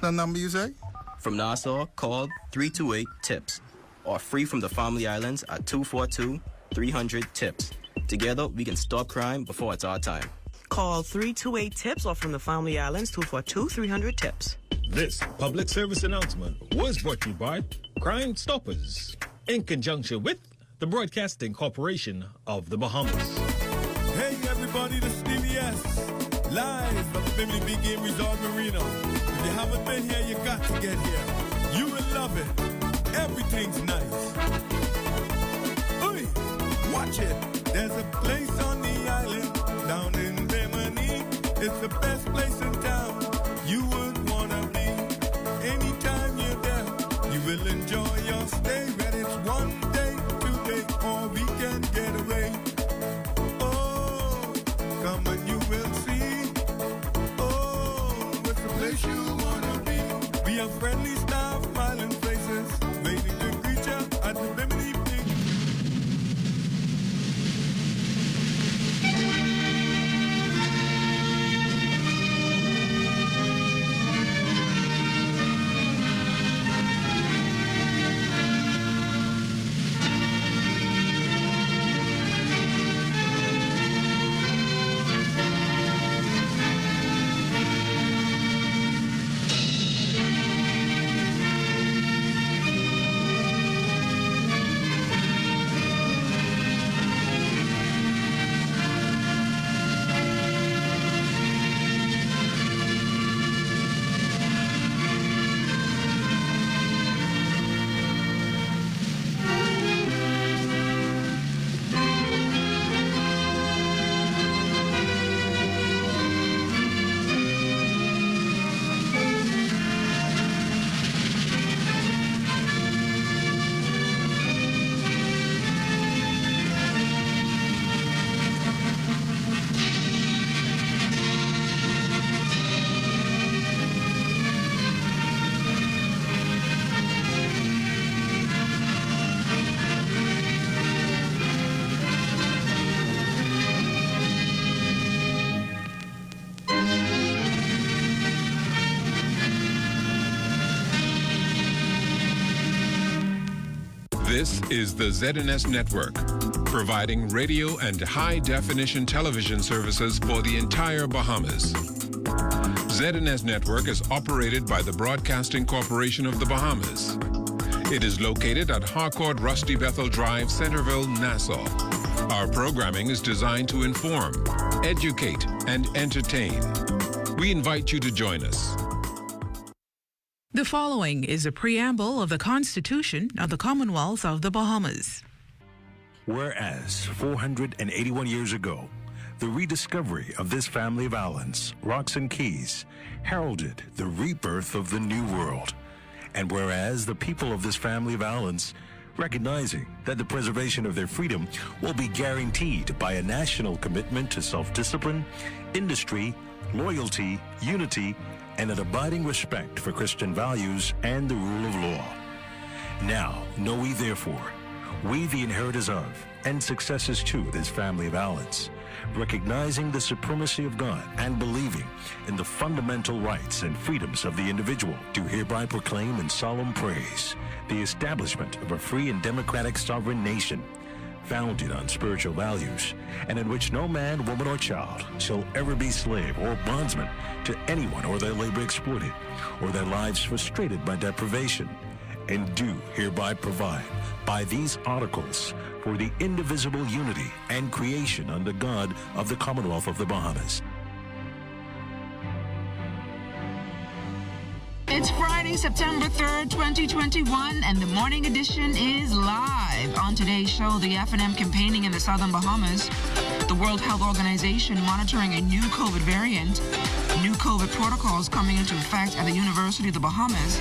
the number you say? From Nassau, call 328-TIPS or free from the Family Islands at 242-300-TIPS. Together, we can stop crime before it's our time. Call 328-TIPS or from the Family Islands 242-300-TIPS. This public service announcement was brought to you by Crime Stoppers in conjunction with the Broadcasting Corporation of the Bahamas. Hey everybody, this is Stevie S. Live from the Bimini Big Game Resort Marina. If you haven't been here, you got to get here. You will love it. Everything's nice. Oi, watch it. There's a place on the island down in Bimini. It's the best place in town. You would wanna be. Anytime you're there, you will enjoy your stay. Whether it's 1 day, 2 days, or weekend getaway. Come and you will see. Oh, it's the place you wanna be. We have friendly staff, smiling faces, waiting to greet you at the Bimini Big. This is the ZNS Network, providing radio and high-definition television services for the entire Bahamas. ZNS Network is operated by the Broadcasting Corporation of the Bahamas. It is located at Harcourt Rusty Bethel Drive, Centerville, Nassau. Our programming is designed to inform, educate, and entertain. We invite you to join us. The following is a preamble of the Constitution of the Commonwealth of the Bahamas. Whereas 481 years ago, the rediscovery of this family of islands, rocks and keys, heralded the rebirth of the New World. And whereas the people of this family of islands, recognizing that the preservation of their freedom will be guaranteed by a national commitment to self-discipline, industry, loyalty, unity, and an abiding respect for Christian values and the rule of law. Now, know we therefore, we the inheritors of and successors to this family of islands, recognizing the supremacy of God and believing in the fundamental rights and freedoms of the individual, do hereby proclaim in solemn praise the establishment of a free and democratic sovereign nation, founded on spiritual values, and in which no man, woman, or child shall ever be slave or bondsman to anyone, or their labor exploited, or their lives frustrated by deprivation, and do hereby provide by these articles for the indivisible unity and creation under God of the Commonwealth of the Bahamas. It's Friday, September 3rd, 2021, and the morning edition is live. On today's show, the F&M campaigning in the Southern Bahamas, the World Health Organization monitoring a new COVID variant, new COVID protocols coming into effect at the University of the Bahamas,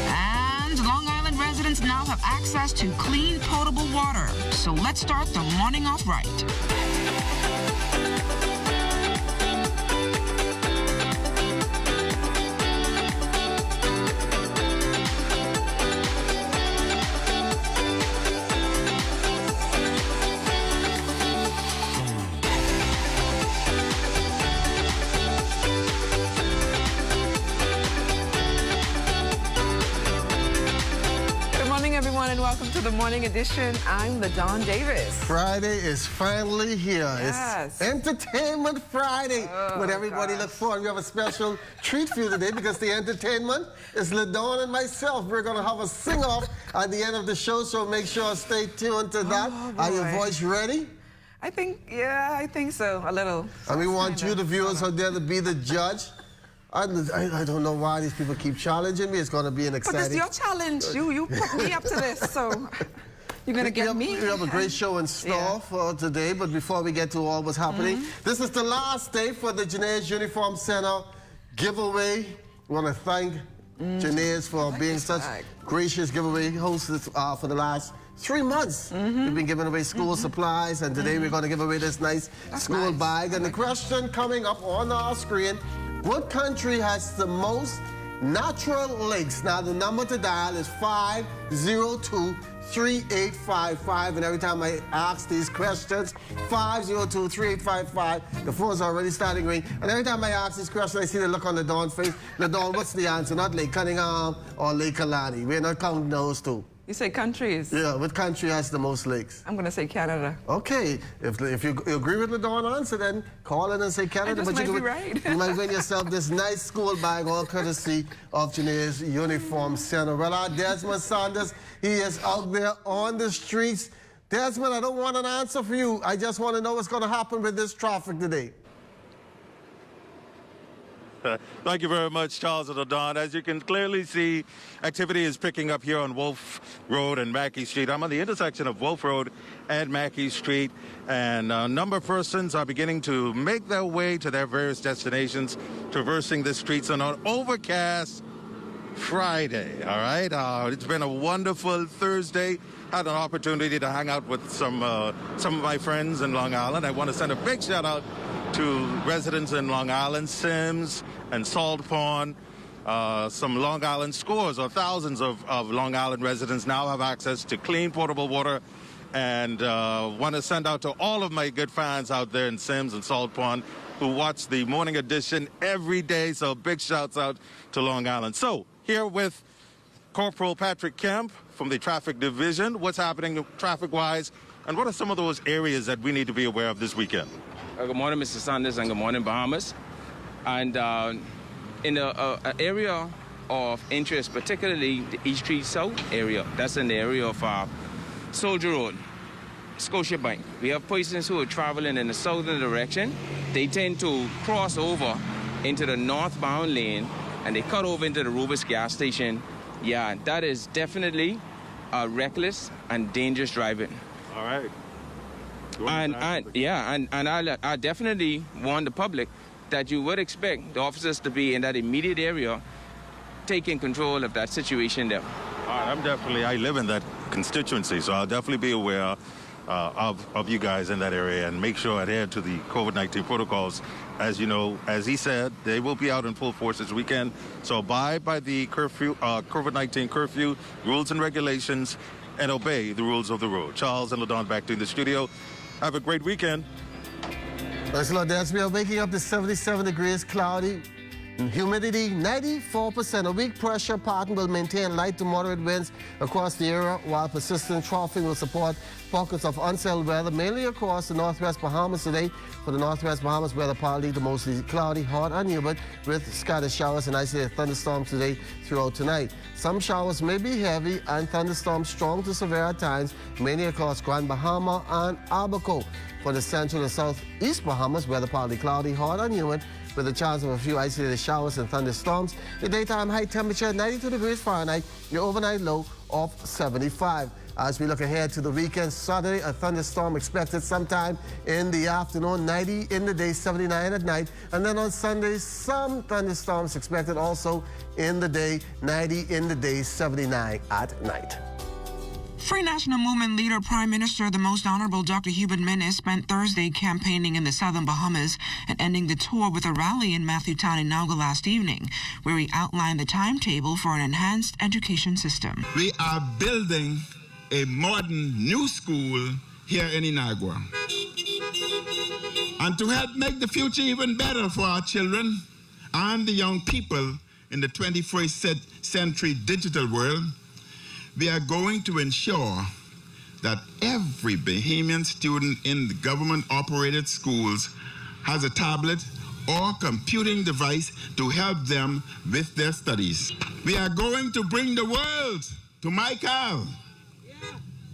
and Long Island residents now have access to clean, potable water. So let's start the morning off right. everyone, and welcome to the morning edition. I'm LaDawn Davis. Friday is finally here. Yes. It's Entertainment Friday. What everybody look forward. We have a special treat for you today because the entertainment is LaDawn and myself. We're going to have a sing-off at the end of the show, so make sure to stay tuned to that. Are your voice ready? I think so, a little. And we want you, the viewers out there, to be the judge. I don't know why these people keep challenging me. It's going to be an exciting... But it's your challenge. You put me up to this, so you're going to get me. We have a great show in store for today, but before we get to all what's happening, this is the last day for the Janae's Uniform Center giveaway. We want to thank Janae's for being such gracious giveaway hosts for the last 3 months. We've been giving away school supplies, and today we're going to give away this nice school bag. And the question coming up on our screen: what country has the most natural lakes? Now, the number to dial is 502-3855. And every time I ask these questions, 502-3855, the phone's already starting ring. And every time I ask these questions, I see the look on LaDawn's face. LaDawn, what's the answer? Not Lake Cunningham or Lake Kalani. We're not counting those two. You say countries? Yeah, what country has the most lakes? I'm going to say Canada. Okay, if you agree with the Dawn answer, then call in and say Canada. But you might be right. You might win yourself this nice school bag, all courtesy of Janae's Uniform Center. Well, our Desmond Sanders, he is out there on the streets. Desmond, I don't want an answer for you. I just want to know what's going to happen with this traffic today. Thank you very much, Charles and LaDawn. As you can clearly see, activity is picking up here on Wolf Road and Mackey Street. I'm on the intersection of Wolf Road and Mackey Street, and a number of persons are beginning to make their way to their various destinations, traversing the streets on an overcast Friday. All right, it's been a wonderful Thursday. Had an opportunity to hang out with some of my friends in Long Island. I want to send a big shout out to residents in Long Island, Sims and Salt Pond. Some Long Island scores or thousands of Long Island residents now have access to clean potable water, and want to send out to all of my good fans out there in Sims and Salt Pond who watch the morning edition every day. So big shouts out to Long Island. So here with Corporal Patrick Kemp from the Traffic Division. What's happening traffic-wise, and what are some of those areas that we need to be aware of this weekend? Good morning, Mr. Sanders, and good morning, Bahamas. And in the area of interest, particularly the East Street South area, that's in the area of Soldier Road, Scotiabank. We have persons who are traveling in the southern direction. They tend to cross over into the northbound lane, and they cut over into the Rubis gas station. Yeah, that is definitely reckless and dangerous driving. All right. And I definitely warn the public that you would expect the officers to be in that immediate area, taking control of that situation there. All right, I live in that constituency, so I'll definitely be aware of you guys in that area and make sure I adhere to the COVID-19 protocols. As you know, as he said, they will be out in full force this weekend. So abide by the curfew, COVID-19 curfew rules and regulations, and obey the rules of the road. Charles and LaDawn back to the studio. Have a great weekend. Thanks a lot, Des. We are waking up to 77 degrees, cloudy. Humidity 94%. A weak pressure pattern will maintain light to moderate winds across the area, while persistent troughing will support pockets of unsettled weather, mainly across the northwest Bahamas today. For the northwest Bahamas, weather partly to mostly cloudy, hot and humid, with scattered showers and isolated thunderstorms today throughout tonight. Some showers may be heavy and thunderstorms strong to severe at times, mainly across Grand Bahama and Abaco. For the central and southeast Bahamas, weather partly cloudy, hot and humid, with a chance of a few isolated showers and thunderstorms. The daytime high temperature 92 degrees Fahrenheit, your overnight low of 75. As we look ahead to the weekend, Saturday, a thunderstorm expected sometime in the afternoon, 90 in the day, 79 at night. And then on Sunday, some thunderstorms expected also in the day, 90 in the day, 79 at night. Free National Movement leader, Prime Minister, the Most Honorable Dr. Hubert Minnis, spent Thursday campaigning in the southern Bahamas and ending the tour with a rally in Matthewtown in Naga last evening, where he outlined the timetable for an enhanced education system. We are building a modern new school here in Inagua. And to help make the future even better for our children and the young people in the 21st century digital world, we are going to ensure that every Bahamian student in the government-operated schools has a tablet or computing device to help them with their studies. We are going to bring the world to Michael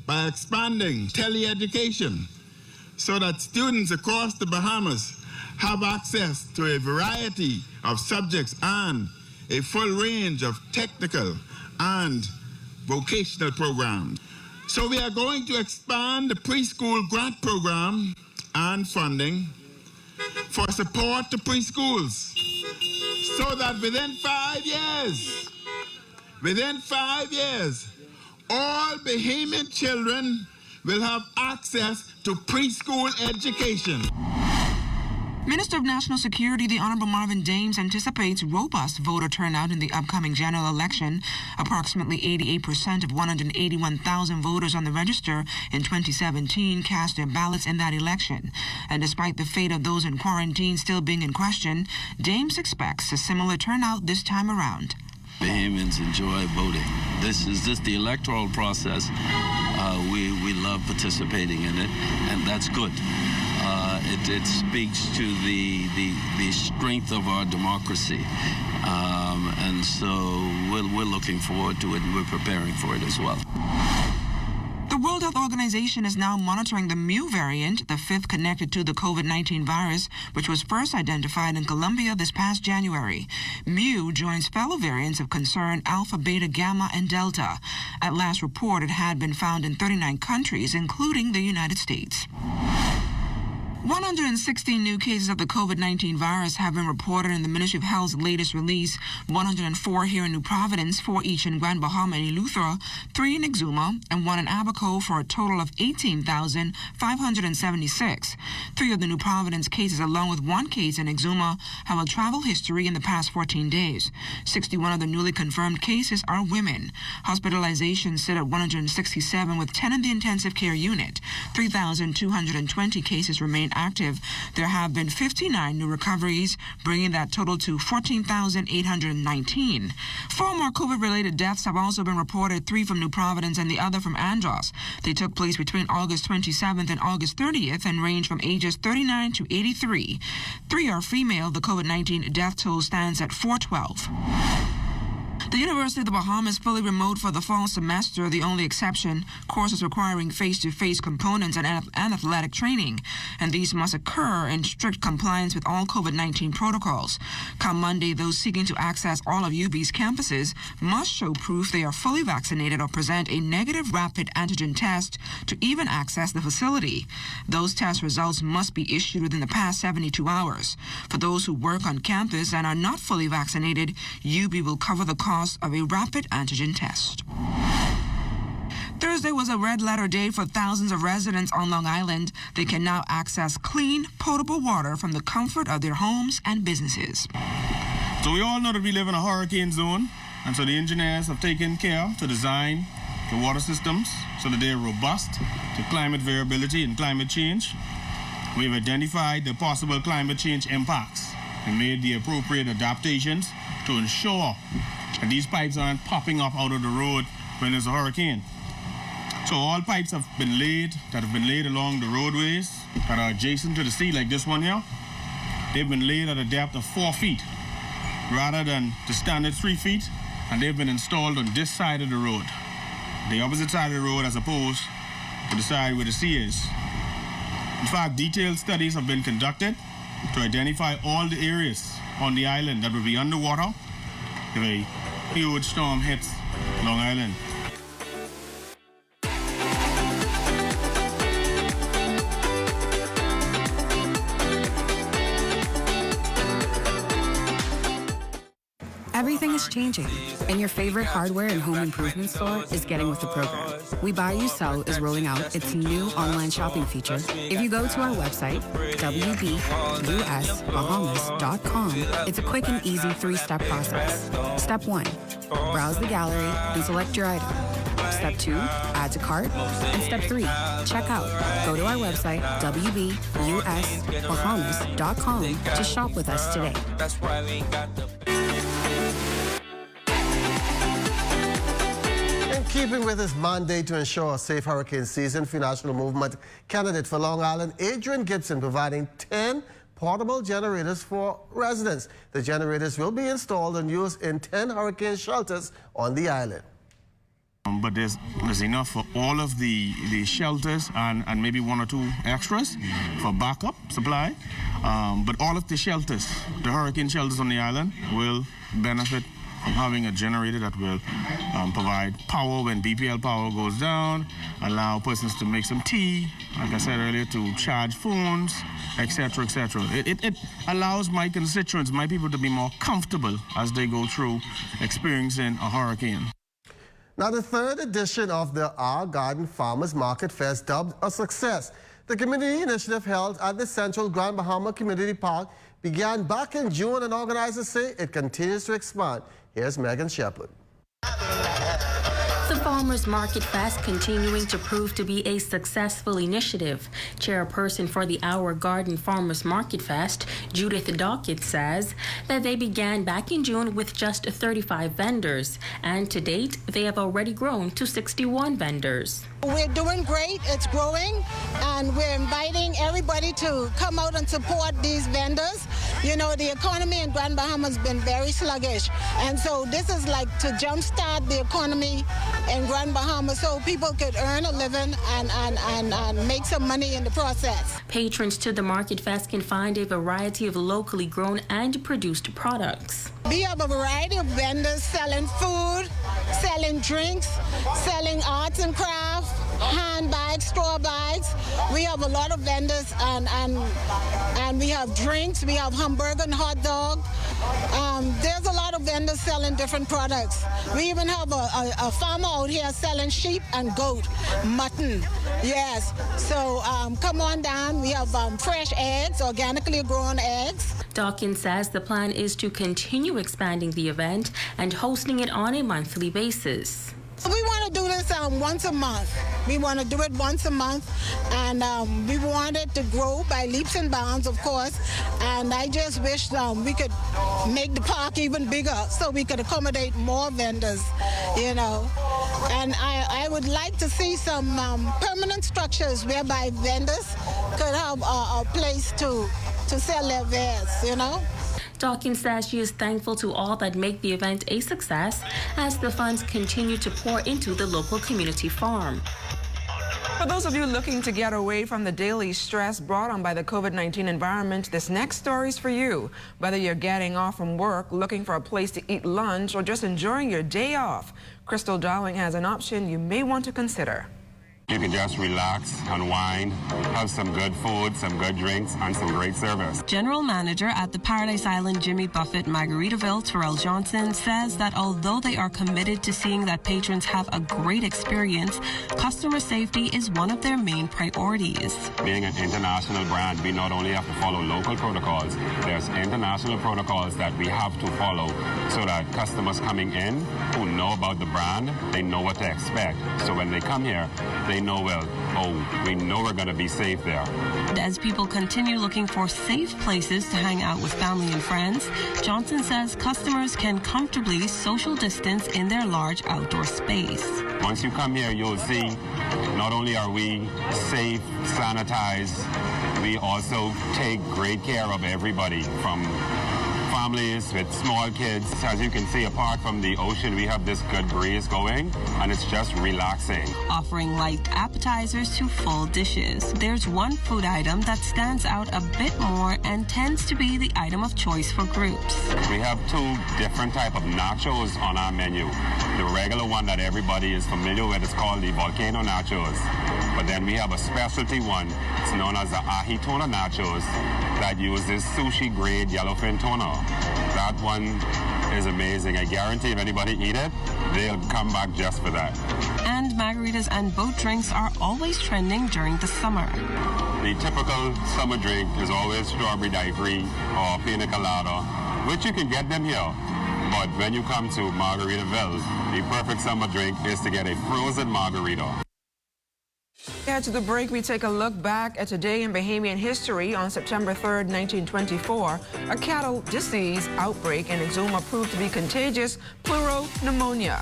by expanding teleeducation so that students across the Bahamas have access to a variety of subjects and a full range of technical and vocational programs. So we are going to expand the preschool grant program and funding for support to preschools so that within 5 years, all Bahamian children will have access to preschool education. Minister of National Security, the Honorable Marvin Dames, anticipates robust voter turnout in the upcoming general election. Approximately 88% of 181,000 voters on the register in 2017 cast their ballots in that election. And despite the fate of those in quarantine still being in question, Dames expects a similar turnout this time around. Bahamians enjoy voting. This is just the electoral process. We love participating in it, and that's good. It speaks to the strength of our democracy, and so we're looking forward to it, and we're preparing for it as well. The World Health Organization is now monitoring the Mu variant, the fifth connected to the COVID-19 virus, which was first identified in Colombia this past January. Mu joins fellow variants of concern Alpha, Beta, Gamma, and Delta. At last report, it had been found in 39 countries, including the United States. 116 new cases of the COVID-19 virus have been reported in the Ministry of Health's latest release. 104 here in New Providence, 4 each in Grand Bahama and Eleuthera, 3 in Exuma, and 1 in Abaco for a total of 18,576. 3 of the New Providence cases, along with 1 case in Exuma, have a travel history in the past 14 days. 61 of the newly confirmed cases are women. Hospitalizations sit at 167, with 10 in the intensive care unit. 3,220 cases remain active. There have been 59 new recoveries, bringing that total to 14,819. 4 more COVID-related deaths have also been reported, 3 from New Providence and the other from Andros. They took place between August 27th and August 30th and range from ages 39 to 83. 3 are female. The COVID-19 death toll stands at 412. The University of the Bahamas fully remote for the fall semester, the only exception, courses requiring face-to-face components and athletic training, and these must occur in strict compliance with all COVID-19 protocols. Come Monday, those seeking to access all of UB's campuses must show proof they are fully vaccinated or present a negative rapid antigen test to even access the facility. Those test results must be issued within the past 72 hours. For those who work on campus and are not fully vaccinated, UB will cover the cost of a rapid antigen test. Thursday was a red letter day for thousands of residents on Long Island. They can now access clean, potable water from the comfort of their homes and businesses. So we all know that we live in a hurricane zone, and so the engineers have taken care to design the water systems so that they're robust to climate variability and climate change. We've identified the possible climate change impacts and made the appropriate adaptations to ensure that these pipes aren't popping up out of the road when there's a hurricane. So all pipes have been laid along the roadways that are adjacent to the sea, like this one here. They've been laid at a depth of 4 feet rather than the standard 3 feet, and they've been installed on this side of the road, the opposite side of the road as opposed to the side where the sea is. In fact, detailed studies have been conducted to identify all the areas on the island that will be underwater if a huge storm hits Long Island. Everything is changing, and your favorite hardware and home improvement store is getting with the program. We Buy You Sell is rolling out its new online shopping feature. If you go to our website, wbusbahamas.com, it's a quick and easy 3-step process. Step 1, browse the gallery and select your item. Step 2, add to cart. And Step 3, check out. Go to our website, wbusbahamas.com, to shop with us today. That's why we got the keeping with his mandate to ensure a safe hurricane season, Free National Movement candidate for Long Island, Adrian Gibson, providing 10 portable generators for residents. The generators will be installed and used in 10 hurricane shelters on the island. But there's enough for all of the shelters and maybe one or two extras for backup supply. But all of the shelters, the hurricane shelters on the island, will benefit from having a generator that will provide power when BPL power goes down, allow persons to make some tea, like I said earlier, to charge phones, etc., etc. It allows my constituents, my people, to be more comfortable as they go through experiencing a hurricane. Now, the third edition of the Our Garden Farmers Market Fest, dubbed a success. The community initiative held at the Central Grand Bahama Community Park began back in June, and organizers say it continues to expand. Here's Megan Shepard. The Farmers Market Fest continuing to prove to be a successful initiative. Chairperson for the Our Garden Farmers Market Fest, Judith Dockett, says that they began back in June with just 35 vendors, and to date they have already grown to 61 vendors. We're doing great, it's growing, and we're inviting everybody to come out and support these vendors. You know, the economy in Grand Bahama has been very sluggish, and so this is like to jumpstart the economy in Grand Bahama so people could earn a living and make some money in the process. Patrons to the Market Fest can find a variety of locally grown and produced products. We have a variety of vendors selling food, selling drinks, selling arts and crafts, handbags, straw bags. We have a lot of vendors, and we have drinks, we have hamburger and hot dog. There's a lot of vendors selling different products. We even have a farmer out here selling sheep and goat, mutton. Yes, so come on down. We have fresh eggs, organically grown eggs. Dawkins says the plan is to continue expanding the event and hosting it on a monthly basis. We want to do this once a month. We want to do it once a month, and we want it to grow by leaps and bounds, of course. And I just wish we could make the park even bigger so we could accommodate more vendors, you know. And I would like to see some permanent structures whereby vendors could have a place to sell their wares, you know. Dawkins says she is thankful to all that make the event a success as the funds continue to pour into the local community farm. For those of you looking to get away from the daily stress brought on by the COVID-19 environment, this next story is for you. Whether you're getting off from work, looking for a place to eat lunch, or just enjoying your day off, Crystal Dowling has an option you may want to consider. You can just relax, unwind, have some good food, some good drinks, and some great service. General Manager at the Paradise Island Jimmy Buffett Margaritaville, Terrell Johnson, says that although they are committed to seeing that patrons have a great experience, customer safety is one of their main priorities. Being an international brand, we not only have to follow local protocols, there's international protocols that we have to follow so that customers coming in who know about the brand, they know what to expect. So when they come here, they know, well, oh, we know we're going to be safe there. As people continue looking for safe places to hang out with family and friends, Johnson says customers can comfortably social distance in their large outdoor space. Once you come here, you'll see not only are we safe, sanitized, we also take great care of everybody from families with small kids. As you can see, apart from the ocean, we have this good breeze going, and it's just relaxing. Offering light appetizers to full dishes. There's one food item that stands out a bit more and tends to be the item of choice for groups. We have two different type of nachos on our menu. The regular one that everybody is familiar with is called the volcano nachos. But then we have a specialty one. It's known as the ahi tuna nachos that uses sushi grade yellowfin tuna. That one is amazing. I guarantee if anybody eat it, they'll come back just for that. And margaritas and boat drinks are always trending during the summer. The typical summer drink is always strawberry daiquiri or pina colada, which you can get them here. But when you come to Margaritaville, the perfect summer drink is to get a frozen margarita. After the break, we take a look back at today in Bahamian history. On September 3rd, 1924, a cattle disease outbreak in Exuma proved to be contagious pleuropneumonia.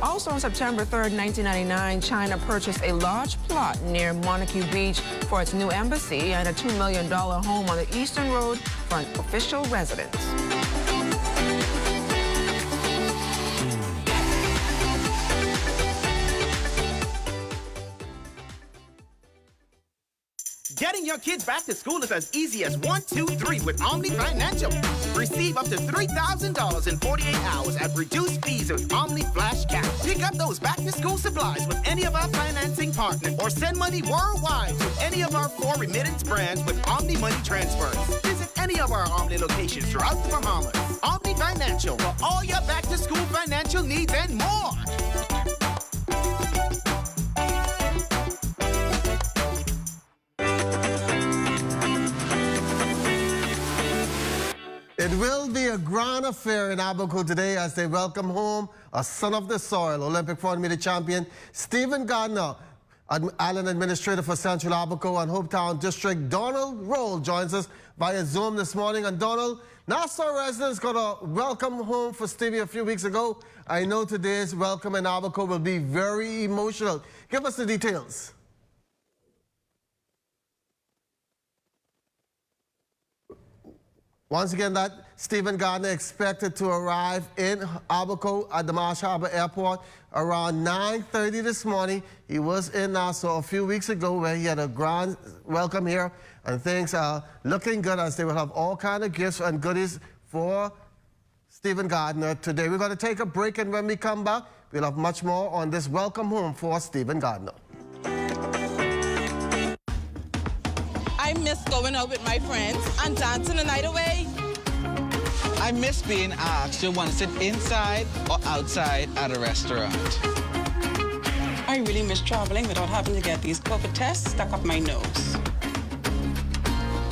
Also on September 3rd, 1999, China purchased a large plot near Montague Beach for its new embassy and a $2 million home on the Eastern Road for an official residence. Getting your kids back to school is as easy as 1, 2, 3 with Omni Financial. Receive up to $3,000 in 48 hours at reduced fees with Omni Flash Cash. Pick up those back-to-school supplies with any of our financing partners or send money worldwide with any of our 4 remittance brands with Omni Money Transfers. Visit any of our Omni locations throughout the Bahamas. Omni Financial for all your back-to-school financial needs and more. It will be a grand affair in Abaco today as they welcome home a son of the soil, Olympic 400-meter champion Stephen Gardner. Island Administrator for Central Abaco and Hopetown District, Donald Roll, joins us via Zoom this morning. And Donald, Nassau residents got a welcome home for Stevie a few weeks ago. I know today's welcome in Abaco will be very emotional. Give us the details. Once again, that Stephen Gardner expected to arrive in Abaco at the Marsh Harbor Airport around 9:30 this morning. He was in Nassau a few weeks ago where he had a grand welcome here, and things are looking good as they will have all kinds of gifts and goodies for Stephen Gardner today. We're going to take a break, and when we come back, we'll have much more on this welcome home for Stephen Gardner. I miss going out with my friends and dancing the night away. I miss being asked to want to sit inside or outside at a restaurant. I really miss traveling without having to get these COVID tests stuck up my nose.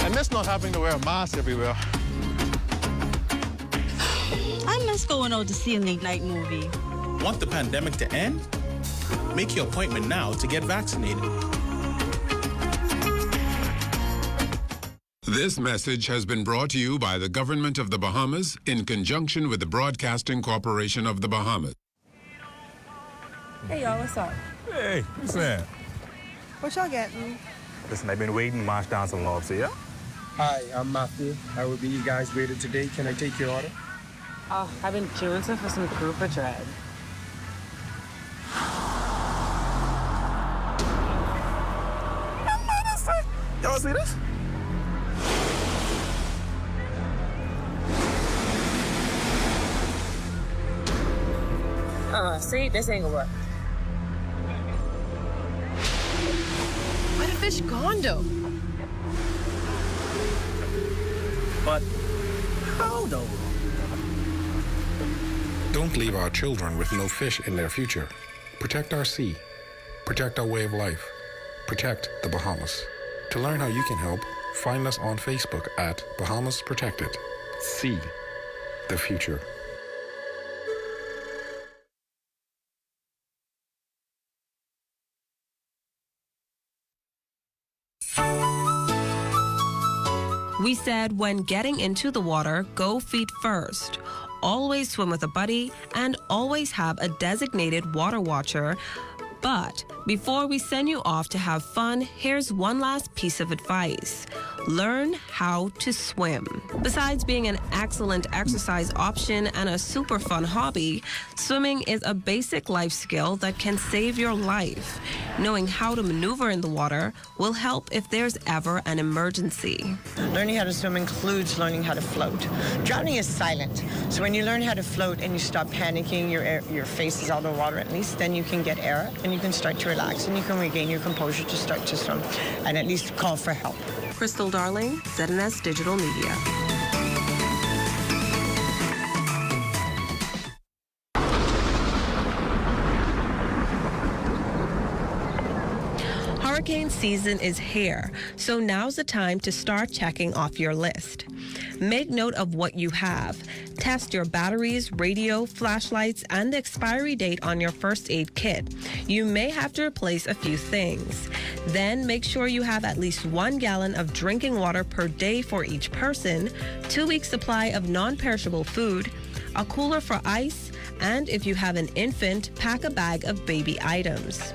I miss not having to wear a mask everywhere. I miss going out to see a late night movie. Want the pandemic to end? Make your appointment now to get vaccinated. This message has been brought to you by the Government of the Bahamas in conjunction with the Broadcasting Corporation of the Bahamas. Hey, y'all, what's up? Hey, what's that? What y'all getting? Listen, I've been waiting to march down some lobster, yeah? Hi, I'm Matthew. I will be you guys' waiter today. Can I take your order? Oh, I've been jonesing for some grouper dread. Y'all see this? See, this ain't gonna work. Where the fish gone, though? But how, though? Don't leave our children with no fish in their future. Protect our sea. Protect our way of life. Protect the Bahamas. To learn how you can help, find us on Facebook at Bahamas Protected. See the future. We said when getting into the water, go feet first. Always swim with a buddy and always have a designated water watcher. But before we send you off to have fun, here's one last piece of advice. Learn how to swim. Besides being an excellent exercise option and a super fun hobby, swimming is a basic life skill that can save your life. Knowing how to maneuver in the water will help if there's ever an emergency. Learning how to swim includes learning how to float. Drowning is silent, so when you learn how to float and you stop panicking, your face is out of the water at least, then you can get air and you can start to relax and you can regain your composure to start to swim and at least call for help. Crystal Darling, ZNS Digital Media. Hurricane season is here, so now's the time to start checking off your list. Make note of what you have. Test your batteries, radio, flashlights, and the expiry date on your first aid kit. You may have to replace a few things. Then make sure you have at least 1 gallon of drinking water per day for each person, 2 weeks supply of non-perishable food, a cooler for ice, And if you have an infant, pack a bag of baby items.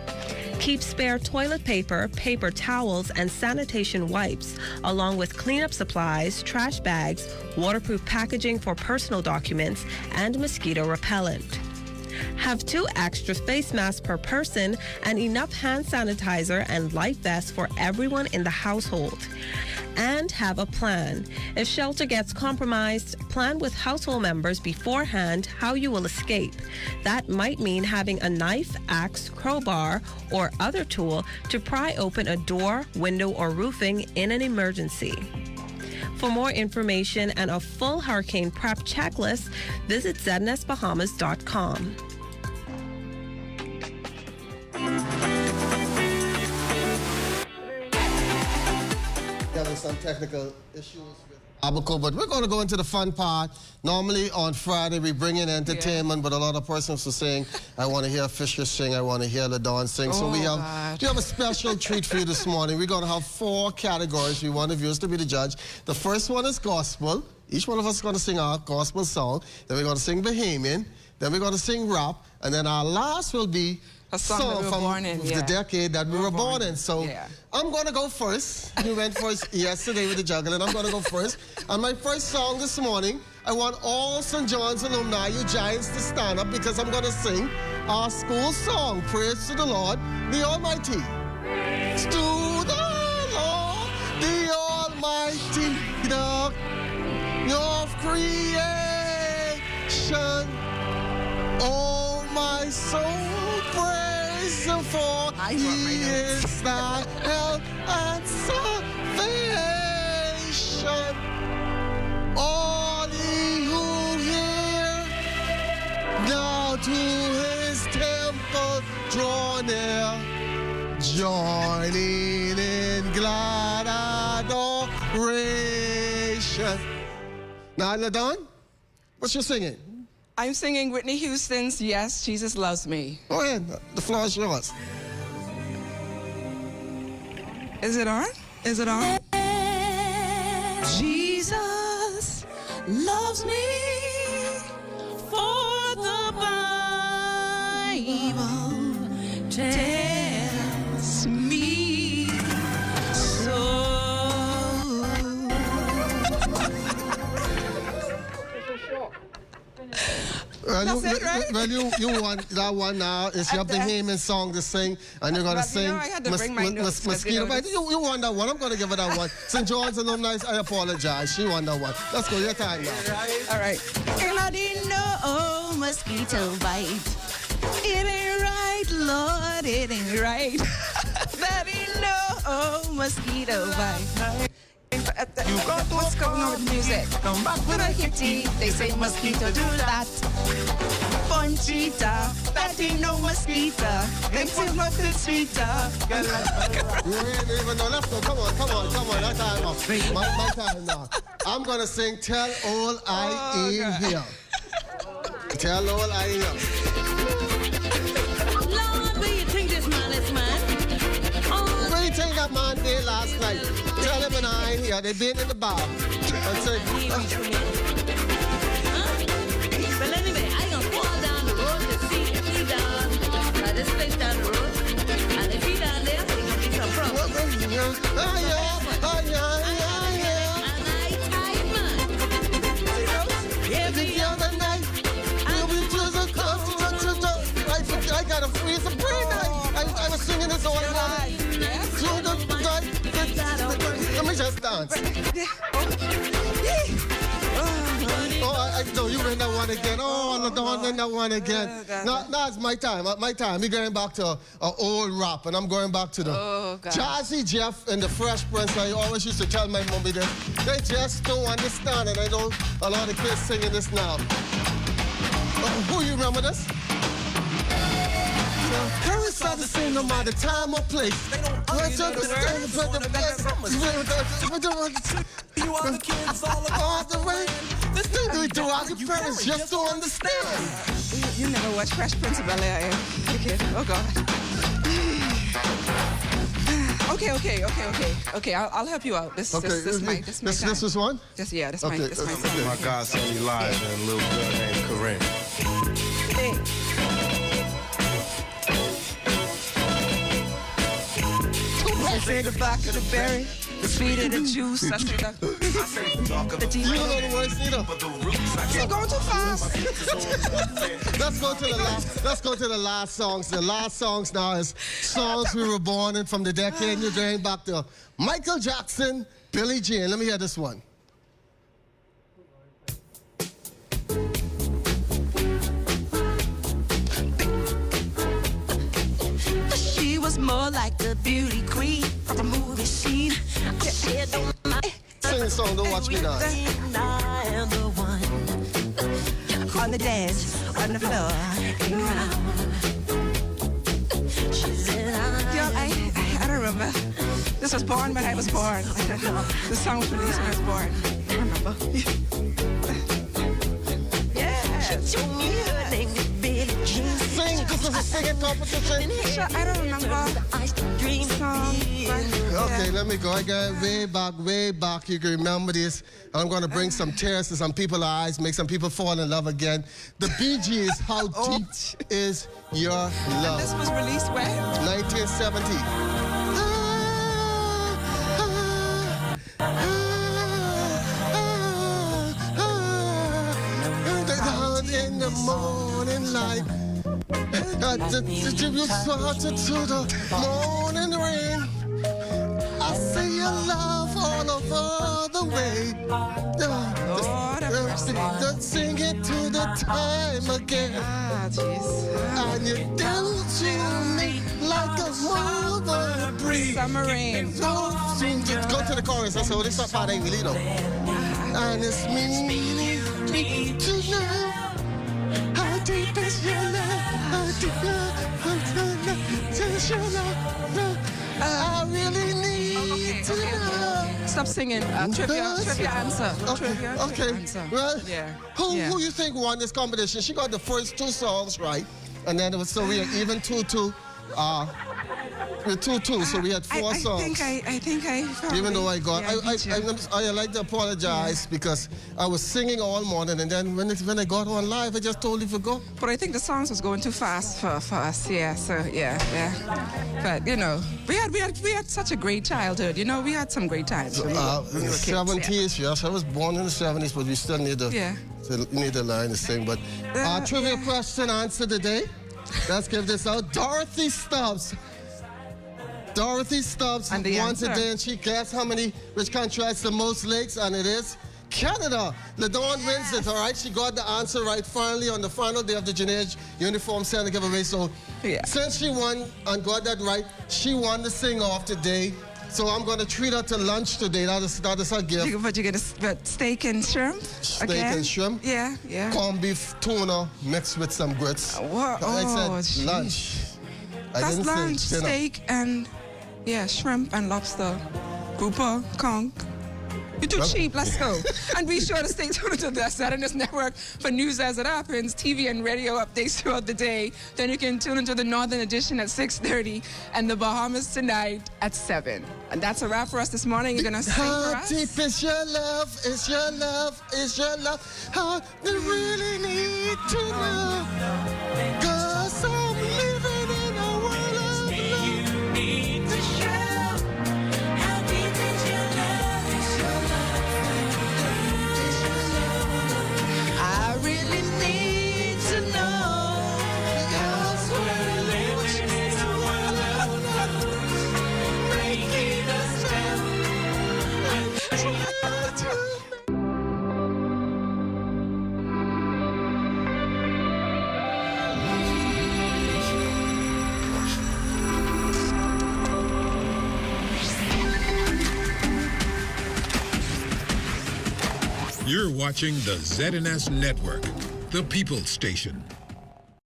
Keep spare toilet paper, paper towels, and sanitation wipes, along with cleanup supplies, trash bags, waterproof packaging for personal documents, and mosquito repellent. Have 2 extra face masks per person and enough hand sanitizer and life vests for everyone in the household. And have a plan. If shelter gets compromised, plan with household members beforehand how you will escape. That might mean having a knife, axe, crowbar, or other tool to pry open a door, window, or roofing in an emergency. For more information and a full hurricane prep checklist, visit ZNSBahamas.com. Having some technical issues with Abaco, but we're going to go into the fun part. Normally on Friday we bring in entertainment, but a lot of persons are saying, I want to hear Fisher sing, I want to hear LaDawn sing. So we have a special treat for you this morning. We're going to have 4 categories. We want the viewers to be the judge. The first one is gospel. Each one of us is going to sing our gospel song. Then we're going to sing Bahamian. Then we're going to sing rap. And then our last will be a song from the decade that we were born in. So I'm going to go first. You went first yesterday with the juggling. I'm going to go first. And my first song this morning, I want all St. John's alumni, you giants, to stand up because I'm going to sing our school song, Praise to the Lord, the Almighty. To the Lord, the Almighty, the of creation. Oh, my soul, praise Him, for He is thy help and salvation. All ye who hear, now to His temple draw near, joining in glad adoration. Now, LaDawn, what you singing? I'm singing Whitney Houston's Yes, Jesus Loves Me. Go ahead. The floor is yours. Is it on? Is it on? Jesus loves me, for the Bible tells me so. That's it, right? Well, you want that one now. It's your Bahamian song to sing, and you're going to sing I had to bring my notes, Mosquito. You won that one. I'm going to give her that one. St. John's alumni, I apologize. She won that one. Let's go. Your time now. All right. And I didn't know mosquito bite. It ain't right, Lord, it ain't right. That ain't no mosquito bite. What's going on with music? Come back with a hitty. They say mosquito do that. Ponchita, that ain't no mosquito. Them say look it's sweeter. You ain't even know. Let's go. Come on. That time off. My time now. I'm going to sing Tell All I Am Here. Tell All I Am. Lord, where you think this man is, man? Where you think that man did last night? Tell him and I ain't here. They been in the bar. And say, Well, anyway, I gonna fall down the road to see if he down. This place down the road. And if he down there, there's gonna be some problems. Every other night, we'll be to the coast. I got a freeze of brain. I was singing this all night. Let me just dance. You win that one again. LaDawn win that one again. Now it's my time. My time. We're going back to old rap, and I'm going back to the Jazzy Jeff and the Fresh Prince. I always used to tell my mommy that they just don't understand, and I know a lot of kids singing this now. Who you remember this? Parents are the same no matter time or place. They don't understand the best. You are the kids all the way. This thing we do, our parents just don't understand. You never watched Fresh Prince of Bel-Air, you kid? Oh, God. Okay, I'll help you out. This is my time. This is one? This my time. My godson Elijah and a little girl named Corinne. I say the back of the berry, the sweet of the juice. I say the deep. You don't know the words either. You're going too fast. Let's go to the last songs. The last songs now is songs we were born in from the decade you're going back to Michael Jackson, Billie Jean. Let me hear this one. She was more like the beauty queen from the movie scene. Sing a song, don't watch me dance. I am the one on the dance, on the floor, and around. I don't remember. This was born when I was born. The song was released when I was born. I remember. Sing, this is a singing competition. I don't remember. Song. Okay, let me go. I got way back. You can remember this. I'm going to bring some tears to some people's eyes, make some people fall in love again. The Bee Gees, How Deep Is Your Love? And this was released when? 1970. In the morning light, you started to the morning rain. I see your love all over the way. Sing it to the time again. And you do to me like a mother breeze. Summer rain. Go to the chorus. That's all. This is part I really know. And it's me to know. How deep is your love? How deep is your love? I really need to know. Stop singing. Trivia answer. Okay. Well, yeah. Who you think won this competition? She got the first two songs right, and then it was so we are even 2-2. With 2-2, so we had four songs. I think I probably, even though I got, yeah, I like to apologize because I was singing all morning, and then when I got on live, I just totally forgot. But I think the songs was going too fast for us, yeah. So yeah. But you know, we had such a great childhood. You know, we had some great times. In the 70s, yes, I was born in the 70s, but we still need to learn to sing. But trivia question answer today. Let's give this out. Dorothy Stubbs won today, and she guessed which country has the most lakes, and it is Canada. LaDawn wins it, all right? She got the answer right finally on the final day of the Junior Uniform Center giveaway. So since she won and got that right, she won the sing-off today. So I'm going to treat her to lunch today. That is her gift. But you're going to steak and shrimp? Steak and shrimp? Yeah. Corned beef, tuna, mixed with some grits. I said lunch. That's lunch, steak and, shrimp and lobster. Grouper, conch. You're too cheap, let's go. And be sure to stay tuned to the ZNS Network for news as it happens, TV and radio updates throughout the day. Then you can tune into the Northern Edition at 6:30 and the Bahamas tonight at 7. And that's a wrap for us this morning. You're going to sing for us? How deep is your love, is your love, is your love? How you really need to know. 'Cause I'm living in a world of love. You need to show. How deep is your love, is your love? I really need to know. 'Cause we're living in a world of love. Breaking us down. You're watching the ZNS Network, the People's Station.